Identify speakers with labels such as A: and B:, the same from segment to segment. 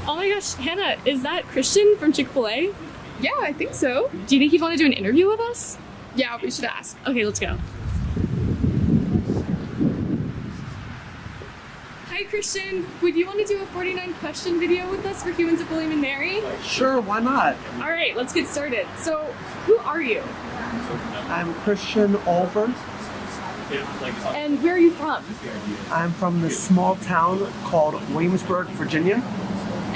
A: Oh my gosh, Hannah, is that Christian from Chick-Fil-A?
B: Yeah, I think so.
A: Do you think he'd want to do an interview with us?
B: Yeah, we should ask.
A: Okay, let's go. Hi, Christian. Would you want to do a 49 question video with us for Humans of William and Mary?
C: Sure, why not?
A: All right, let's get started. So, who are you?
C: I'm Christian Olver.
A: And where are you from?
C: I'm from this small town called Williamsburg, Virginia.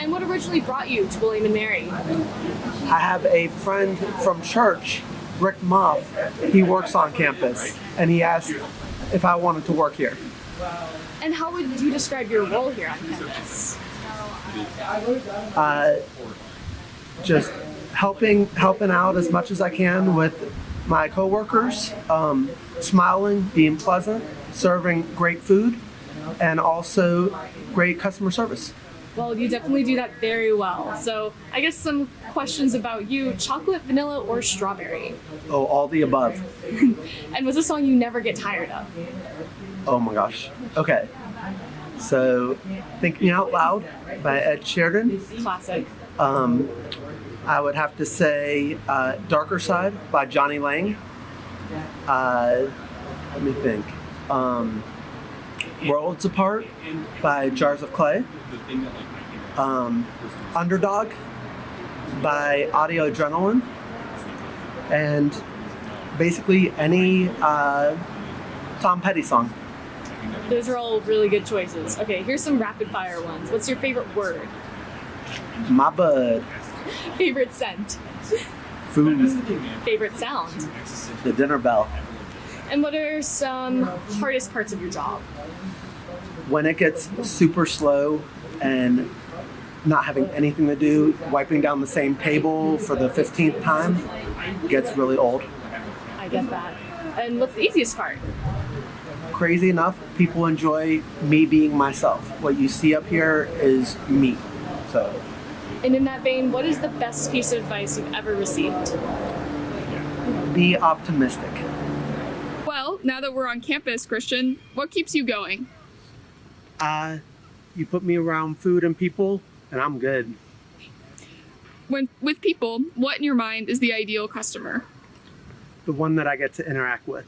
A: And what originally brought you to William and Mary?
C: I have a friend from church, Rick Moff. He works on campus, and he asked if I wanted to work here.
A: And how would you describe your role here on campus?
C: Just helping out as much as I can with my coworkers, smiling, being pleasant, serving great food, and also great customer service.
A: Well, you definitely do that very well. So I guess some questions about you: chocolate, vanilla, or strawberry?
C: Oh, all the above.
A: And what's a song you never get tired of?
C: Oh my gosh. Okay. So, Thinking Out Loud by Ed Sheeran.
A: Classic.
C: I would have to say Darker Side by Johnny Lang. Let me think. Worlds Apart by Jars of Clay. Underdog by Audio Adrenaline. And basically any Tom Petty song.
A: Those are all really good choices. Okay, here's some rapid fire ones. What's your favorite word?
C: My bud.
A: Favorite scent?
C: Food.
A: Favorite sound?
C: The dinner bell.
A: And what are some hardest parts of your job?
C: When it gets super slow and not having anything to do, wiping down the same table for the 15th time gets really old.
A: I get that. And what's the easiest part?
C: Crazy enough, people enjoy me being myself. What you see up here is me. So,
A: And in that vein, what is the best piece of advice you've ever received?
C: be optimistic.
B: Well, now that we're on campus, Christian, what keeps you going?
C: You put me around food and people, and I'm good.
B: When with people, what in your mind is the ideal customer?
C: The one that I get to interact with.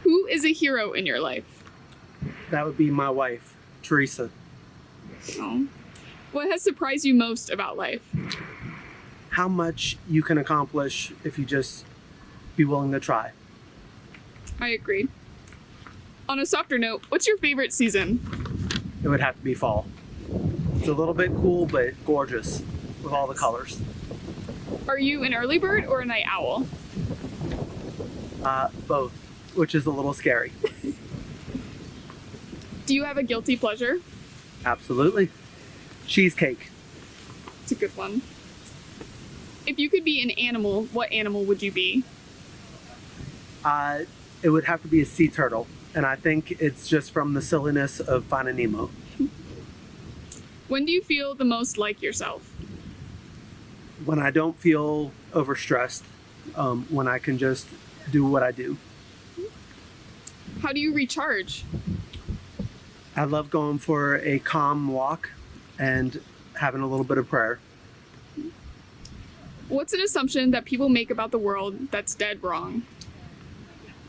B: Who is a hero in your life?
C: That would be my wife, Teresa.
B: Oh. What has surprised you most about life?
C: How much you can accomplish if you just be willing to try.
B: I agree. On a softer note, what's your favorite season?
C: It would have to be fall. It's a little bit cool, but gorgeous with all the colors.
B: Are you an early bird or a night owl?
C: Both, which is a little scary.
B: Do you have a guilty pleasure?
C: Absolutely. Cheesecake.
B: It's a good one. If you could be an animal, what animal would you be?
C: It would have to be a sea turtle, and I think it's just from the silliness of Finding Nemo.
B: When do you feel the most like yourself?
C: When I don't feel overstressed, when I can just do what I do.
B: How do you recharge?
C: I love going for a calm walk and having a little bit of prayer.
B: What's an assumption that people make about the world that's dead wrong?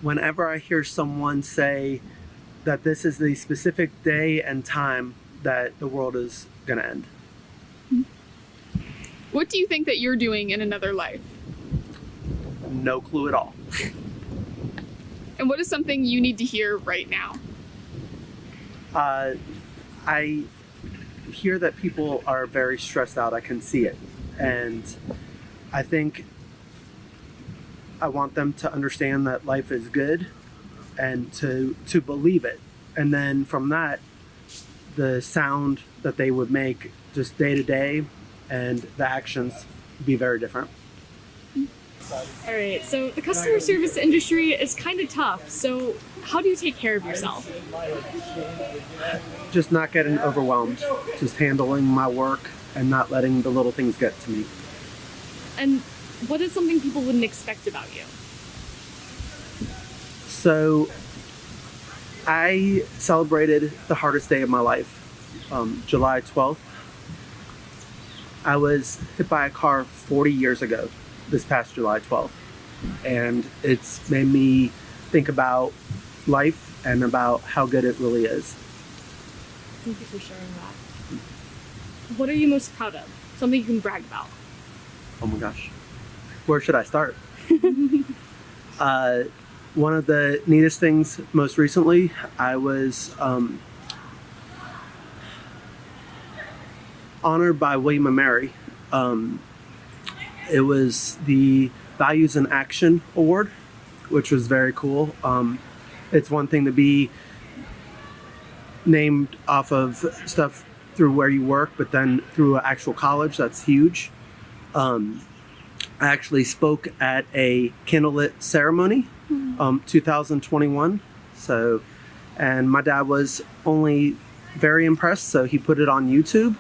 C: Whenever I hear someone say that this is the specific day and time that the world is going to end.
B: What do you think that you're doing in another life?
C: No clue at all.
B: And what is something you need to hear right now?
C: I hear that people are very stressed out. I can see it. And I think I want them to understand that life is good and to believe it. And then from that, the sound that they would make just day to day and the actions would be very different.
A: All right, so the customer service industry is kind of tough. So how do you take care of yourself?
C: Just not getting overwhelmed, just handling my work and not letting the little things get to me.
A: And what is something people wouldn't expect about you?
C: So I celebrated the hardest day of my life, July 12th, I was hit by a car 40 years ago, this past July 12th. And it's made me think about life and about how good it really is.
A: Thank you for sharing that. What are you most proud of? Something you can brag about.
C: Oh my gosh. Where should I start? One of the neatest things most recently, I was honored by William and Mary. It was the Values in Action Award, which was very cool. It's one thing to be named off of stuff through where you work, but then through an actual college, that's huge. I actually spoke at a candlelit ceremony, 2021. So, and my dad was only very impressed, so he put it on YouTube.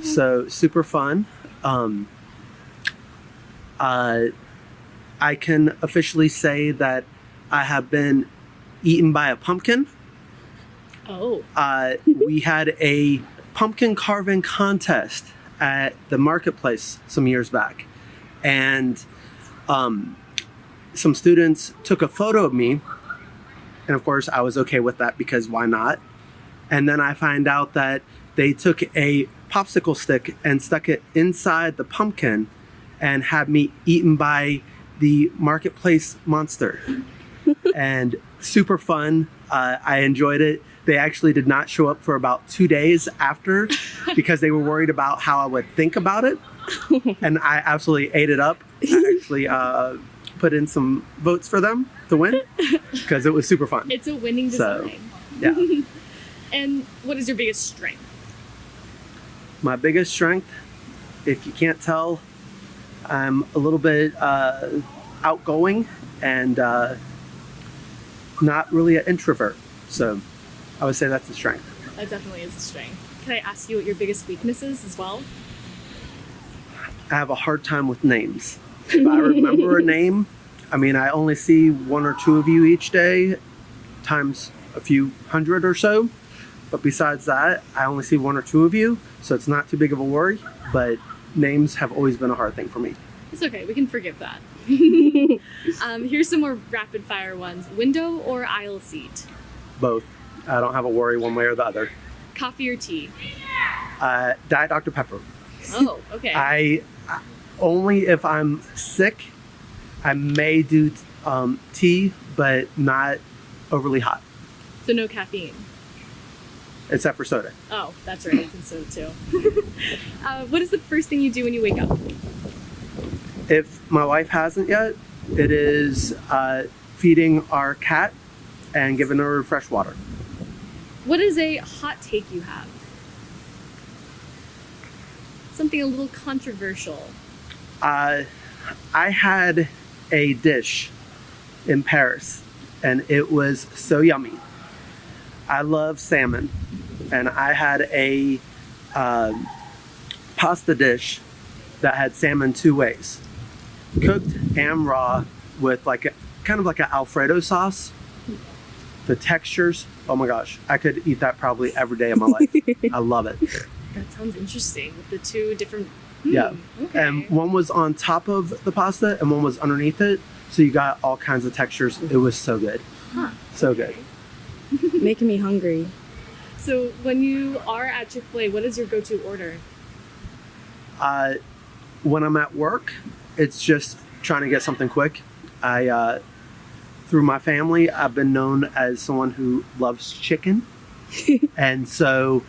C: So super fun. I can officially say that I have been eaten by a pumpkin.
A: Oh.
C: We had a pumpkin carving contest at the marketplace some years back. And some students took a photo of me. And of course, I was okay with that because why not? And then I find out that they took a popsicle stick and stuck it inside the pumpkin and had me eaten by the marketplace monster. And super fun. I enjoyed it. They actually did not show up for about 2 days after because they were worried about how I would think about it. And I absolutely ate it up. I actually put in some votes for them to win because it was super fun.
A: It's a winning design.
C: So, yeah.
A: And what is your biggest strength?
C: My biggest strength, if you can't tell, I'm a little bit outgoing and not really an introvert. So I would say that's a strength.
A: That definitely is a strength. Can I ask you what your biggest weakness is as well?
C: I have a hard time with names. If I remember a name, I mean, I only see 1 or 2 of you each day, times a few hundred or so. But besides that, I only see 1 or 2 of you, so it's not too big of a worry. But names have always been a hard thing for me.
A: It's okay, we can forgive that. Here's some more rapid fire ones. Window or aisle seat?
C: Both. I don't have a worry one way or the other.
A: Coffee or tea?
C: Diet Dr. Pepper.
A: Oh, okay.
C: I only if I'm sick, I may do tea, but not overly hot.
A: So no caffeine?
C: Except for soda.
A: Oh, that's right. It's in soda too. What is the first thing you do when you wake up?
C: If my wife hasn't yet, it is feeding our cat and giving her fresh water.
A: What is a hot take you have? Something a little controversial.
C: I had a dish in Paris, and it was so yummy. I love salmon, and I had a pasta dish that had salmon 2 ways, cooked and raw, with like kind of like an Alfredo sauce. The textures, oh my gosh, I could eat that probably every day of my life. I love it.
A: That sounds interesting with the 2 different.
C: Yeah.
A: Okay.
C: And one was on top of the pasta and one was underneath it. So you got all kinds of textures. It was so good.
A: Huh.
C: So good.
B: Making me hungry.
A: So when you are at Chick-Fil-A, what is your go-to order?
C: When I'm at work, it's just trying to get something quick. Through my family, I've been known as someone who loves chicken. And so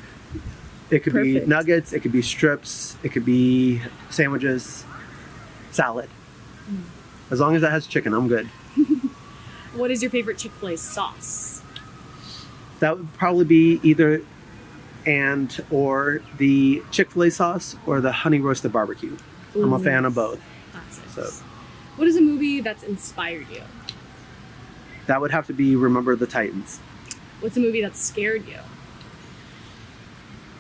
C: it could be nuggets, it could be strips, it could be sandwiches, salad. As long as it has chicken, I'm good.
A: What is your favorite Chick-fil-A sauce?
C: That would probably be either or the Chick-fil-A sauce or the honey roasted barbecue. I'm a fan of both.
A: Classics.
C: So
A: What is a movie that's inspired you?
C: that would have to be Remember the Titans.
A: What's a movie that scared you?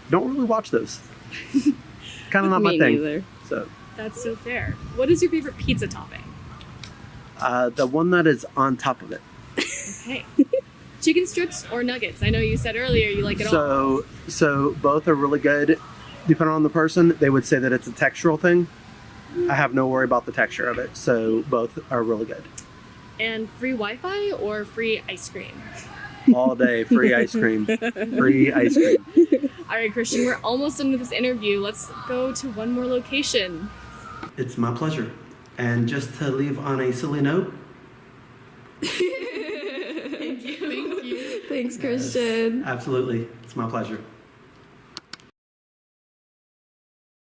C: Don't really watch those. Kind of not my
B: Me
C: thing.
B: neither.
C: So
A: That's so fair. What is your favorite pizza topping?
C: the one that is on top of it.
A: Okay. Chicken strips or nuggets? I know you said earlier you like it all.
C: So both are really good. depending on the person, they would say that it's a textural thing. I have no worry about the texture of it, so both are really good.
A: And free Wi-Fi or free ice cream?
C: All day, free ice cream. Free ice cream.
A: All right, Christian, we're almost done with this interview. Let's go to one more location.
C: It's my pleasure. And just to leave on a silly note.
A: Thank you.
B: Thank you.
D: Thanks, Christian.
C: Absolutely. It's my pleasure.